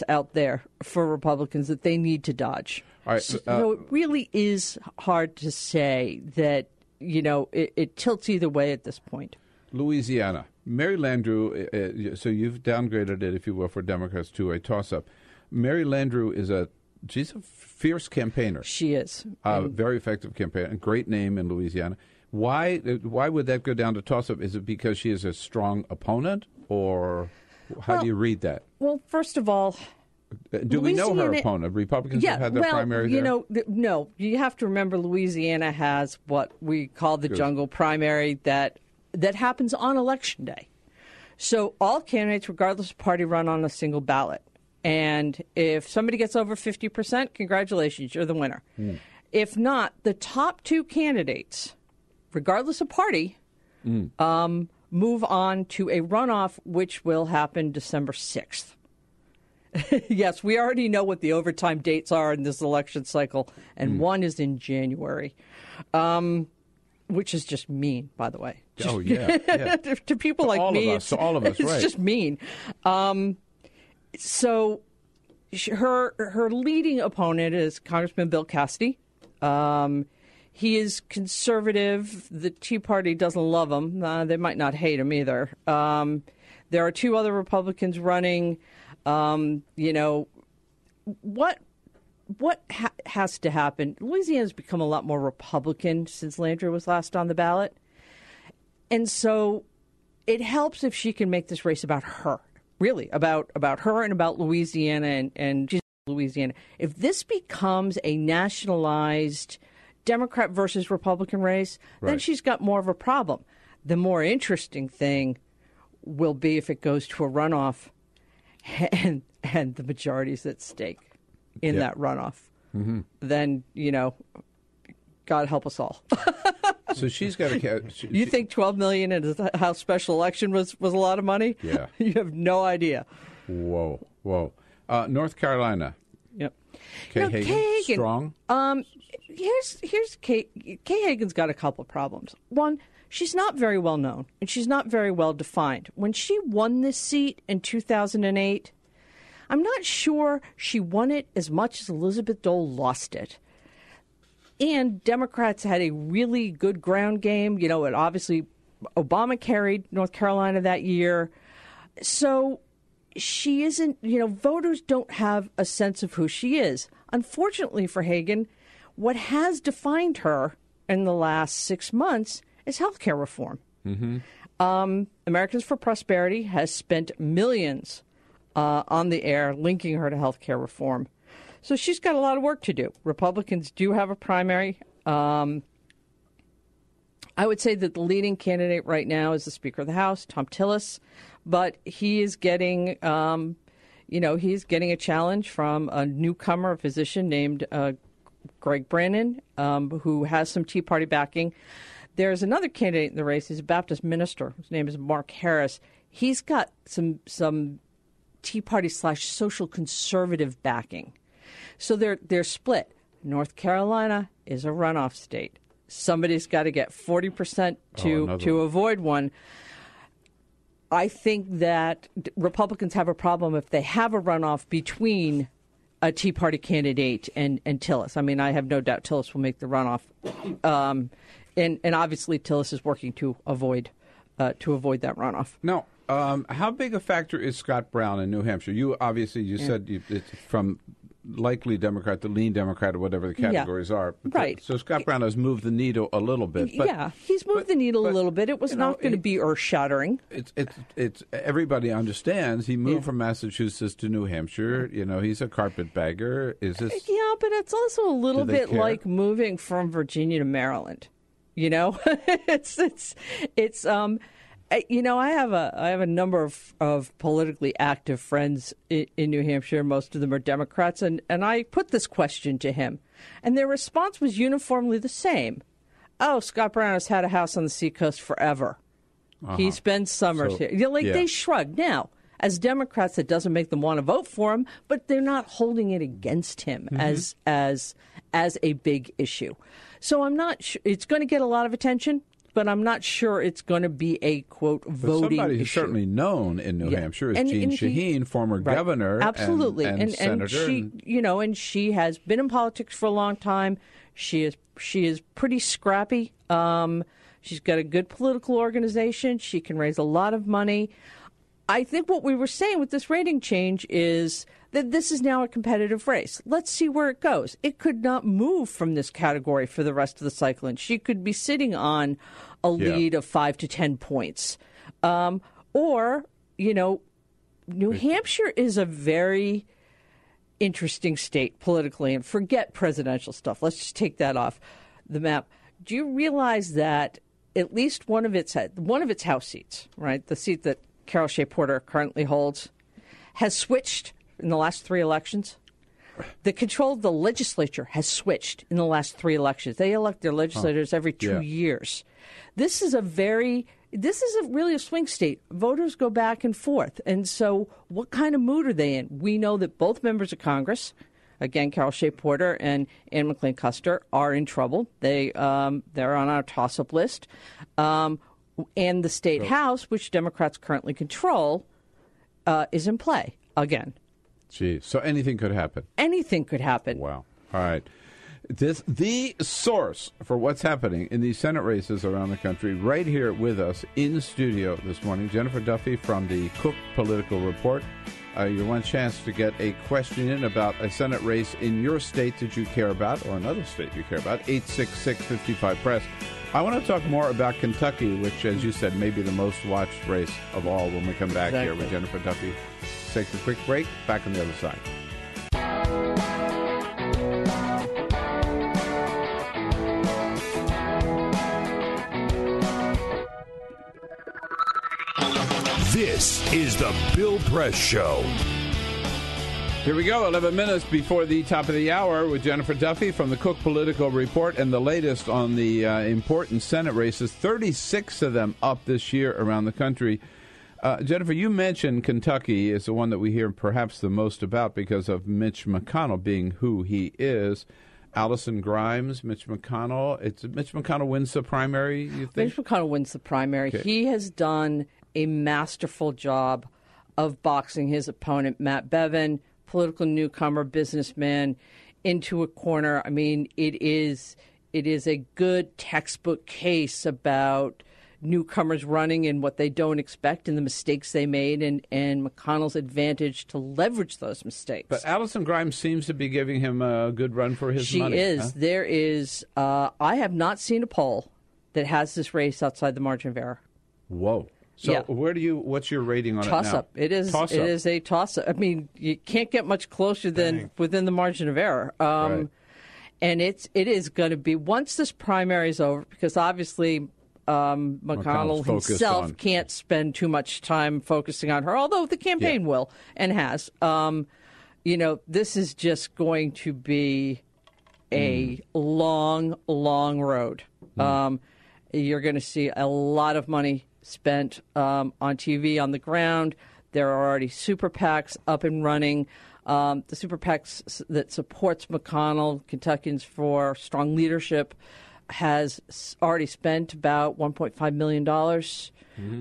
out there for Republicans that they need to dodge. All right, so it really is hard to say that it tilts either way at this point. Louisiana, Mary Landrieu. So you've downgraded it, if you will, for Democrats to a toss-up. Mary Landrieu she's a fierce campaigner. She is. Very effective campaigner, and great name in Louisiana. Why would that go down to toss-up? Is it because she is a strong opponent, or how do you read that? Well, first of all, we know her opponent? Republicans have had their primary there? No. You have to remember Louisiana has what we call the jungle primary that happens on Election Day. So all candidates, regardless of party, run on a single ballot. And if somebody gets over 50%, congratulations, you're the winner. If not, the top two candidates, regardless of party, move on to a runoff, which will happen December 6th. Yes, we already know what the overtime dates are in this election cycle, and one is in January, which is just mean, by the way. To people like all me, to all of us, it's right. just mean. So her leading opponent is Congressman Bill Cassidy. He is conservative. The Tea Party doesn't love him. They might not hate him either. There are two other Republicans running. What has to happen? Louisiana's become a lot more Republican since Landrieu was last on the ballot. And so it helps if she can make this race about her. Really, about her and about Louisiana and Louisiana. If this becomes a nationalized Democrat versus Republican race, then she's got more of a problem. The more interesting thing will be if it goes to a runoff and the majority's at stake in that runoff. Mm-hmm. Then, God help us all. So she's got a. You think $12 million in a House special election was a lot of money? Yeah, you have no idea. Whoa. North Carolina. Yep. Kay Hagan, strong. Here's Kay Hagan's got a couple of problems. One, she's not very well known and she's not very well defined. When she won this seat in 2008, I'm not sure she won it as much as Elizabeth Dole lost it. And Democrats had a really good ground game. And obviously Obama carried North Carolina that year. So she isn't, voters don't have a sense of who she is. Unfortunately for Hagan, what has defined her in the last 6 months is health care reform. Mm-hmm. Americans for Prosperity has spent millions on the air linking her to health care reform. So she's got a lot of work to do. Republicans do have a primary. I would say that the leading candidate right now is the Speaker of the House, Tom Tillis, but he is getting, he's getting a challenge from a newcomer, a physician named Greg Brannon, who has some Tea Party backing. There's another candidate in the race. He's a Baptist minister. His name is Mark Harris. He's got some Tea Party / social conservative backing. So they're split. North Carolina is a runoff state. Somebody's got to get 40% to avoid one. I think that Republicans have a problem if they have a runoff between a Tea Party candidate and Tillis. I mean, I have no doubt Tillis will make the runoff. And obviously Tillis is working to avoid that runoff. No. How big a factor is Scott Brown in New Hampshire? You said it's from likely Democrat to lean Democrat or whatever the categories are. Right. So Scott Brown has moved the needle a little bit. But, he's moved the needle a little bit. It was not going to be earth-shattering. It's everybody understands. He moved from Massachusetts to New Hampshire. He's a carpetbagger. Is this? Yeah, but it's also a little bit like moving from Virginia to Maryland. It's I have a number of politically active friends in New Hampshire. Most of them are Democrats, and I put this question to him, and their response was uniformly the same. Oh, Scott Brown has had a house on the seacoast forever. He spends summers here. They shrug. Now, as Democrats, it doesn't make them want to vote for him, but they're not holding it against him as a big issue. So I'm not sure it's going to get a lot of attention, but I'm not sure it's going to be a, quote, voting somebody who's issue. certainly known in New Hampshire is Jean Shaheen, former governor, absolutely, and senator. And she has been in politics for a long time. She is pretty scrappy. She's got a good political organization. She can raise a lot of money. I think what we were saying with this rating change is that this is now a competitive race. Let's see where it goes. It could not move from this category for the rest of the cycle, and she could be sitting on a lead of 5 to 10 points. New Hampshire is a very interesting state politically, and forget presidential stuff. Let's just take that off the map. Do you realize that at least one of its House seats, right, the seat that Carol Shea Porter currently holds, has switched in the last 3 elections? The control of the legislature has switched in the last 3 elections. They elect their legislators every 2 years. This is really a swing state. Voters go back and forth. And so what kind of mood are they in? We know that both members of Congress, again, Carol Shea Porter and Ann McLean Custer, are in trouble. They're on our toss-up list. And the state House, which Democrats currently control, is in play again. Geez, so anything could happen. Anything could happen. Wow. All right. The source for what's happening in these Senate races around the country, right here with us in studio this morning, Jennifer Duffy from the Cook Political Report. Your one chance to get a question in about a Senate race in your state that you care about, or another state you care about, 866-55-PRESS. I want to talk more about Kentucky, which, as you said, may be the most watched race of all when we come back here with Jennifer Duffy. Let's take a quick break. Back on the other side. This is the Bill Press Show. Here we go, 11 minutes before the top of the hour with Jennifer Duffy from the Cook Political Report and the latest on the important Senate races, 36 of them up this year around the country. Jennifer, you mentioned Kentucky is the one that we hear perhaps the most about because of Mitch McConnell being who he is. Allison Grimes, Mitch McConnell. Mitch McConnell wins the primary, you think? Mitch McConnell wins the primary. Okay. He has done a masterful job of boxing his opponent, Matt Bevin, political newcomer, businessman, into a corner. I mean, it is a good textbook case about newcomers running and what they don't expect and the mistakes they made and McConnell's advantage to leverage those mistakes. But Allison Grimes seems to be giving him a good run for his money. She is. Huh? There is. I have not seen a poll that has this race outside the margin of error. Whoa. So what's your rating on toss-up. It now? It is a toss-up. I mean, you can't get much closer than within the margin of error. Right. And it is going to be, once this primary is over, because obviously McConnell himself can't spend too much time focusing on her, although the campaign will and has. This is just going to be a long, long road. You're going to see a lot of money spent on TV, on the ground. There are already super PACs up and running. The super PACs that supports McConnell, Kentuckians for Strong Leadership, has already spent about $1.5 million.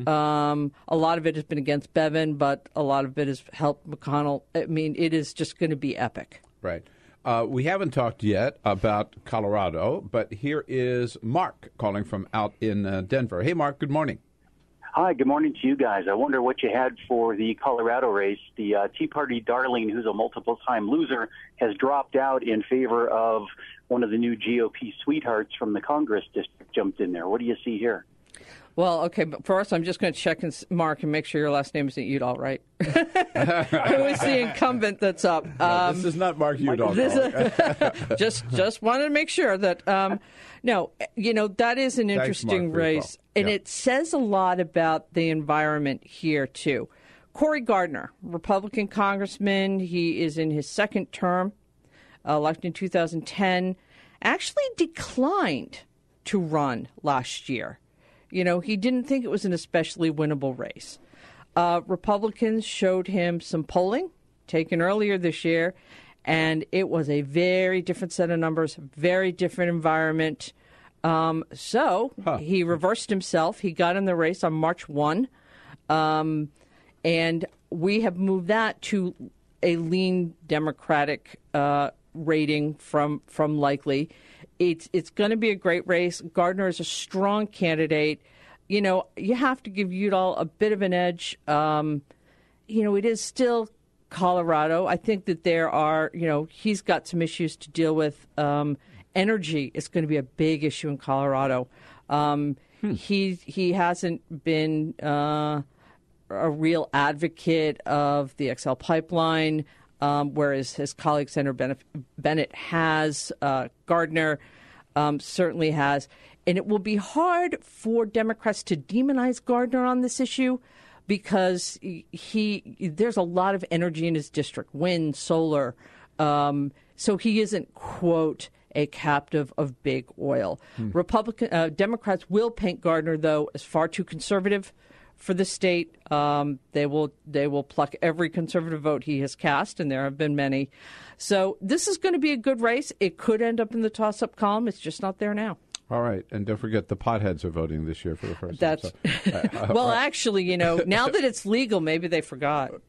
A lot of it has been against Bevin, but a lot of it has helped McConnell. I mean, it is just going to be epic. Right. We haven't talked yet about Colorado, but here is Mark calling from out in Denver. Hey, Mark, good morning. Hi, good morning to you guys. I wonder what you had for the Colorado race. The Tea Party darling, who's a multiple-time loser, has dropped out in favor of one of the new GOP sweethearts from the Congress district jumped in there. What do you see here? Well, okay, but first I'm just going to check and Mark and make sure your last name isn't Udall, right? Who is the incumbent that's up? No, this is not Mark Udall. Just wanted to make sure that, no, that is an interesting race. And it says a lot about the environment here, too. Cory Gardner, Republican congressman, he is in his second term, elected in 2010, actually declined to run last year. He didn't think it was an especially winnable race. Republicans showed him some polling taken earlier this year, and it was a very different set of numbers, very different environment. He reversed himself. He got in the race on March 1, and we have moved that to a lean Democratic rating from likely. It's going to be a great race. Gardner is a strong candidate. You have to give Udall a bit of an edge. It is still Colorado. I think that there are, he's got some issues to deal with. Energy is going to be a big issue in Colorado. He hasn't been a real advocate of the XL pipeline, whereas his colleague Senator Bennett has. Gardner certainly has. And it will be hard for Democrats to demonize Gardner on this issue because there's a lot of energy in his district, wind, solar. So he isn't, quote, a captive of big oil. Democrats will paint Gardner, though, as far too conservative for the state. They will pluck every conservative vote he has cast, and there have been many. So this is going to be a good race. It could end up in the toss-up column. It's just not there now. All right, and don't forget the potheads are voting this year for the first time. Well, actually, now that it's legal, maybe they forgot. Could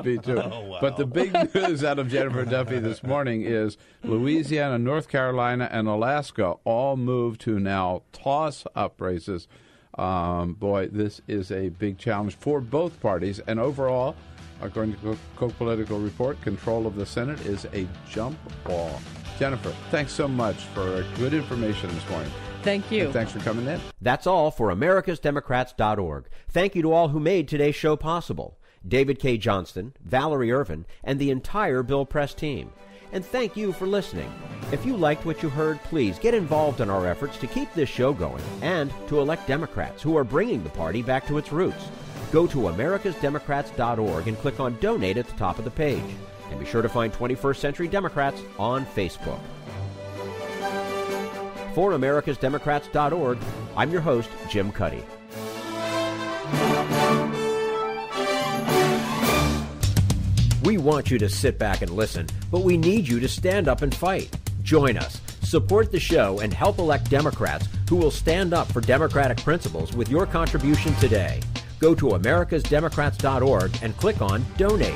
be too. Oh, wow. But the big news out of Jennifer Duffy this morning is Louisiana, North Carolina, and Alaska all moved to now toss-up races. Boy, this is a big challenge for both parties, and overall, according to Coke Political Report, control of the Senate is a jump ball. Jennifer, thanks so much for good information this morning. Thank you. And thanks for coming in. That's all for americasdemocrats.org. Thank you to all who made today's show possible. David Cay Johnston, Valerie Ervin, and the entire Bill Press team. And thank you for listening. If you liked what you heard, please get involved in our efforts to keep this show going and to elect Democrats who are bringing the party back to its roots. Go to americasdemocrats.org and click on Donate at the top of the page. And be sure to find 21st Century Democrats on Facebook. For americasdemocrats.org, I'm your host, Jim Cuddy. We want you to sit back and listen, but we need you to stand up and fight. Join us, support the show, and help elect Democrats who will stand up for democratic principles with your contribution today. Go to americasdemocrats.org and click on Donate.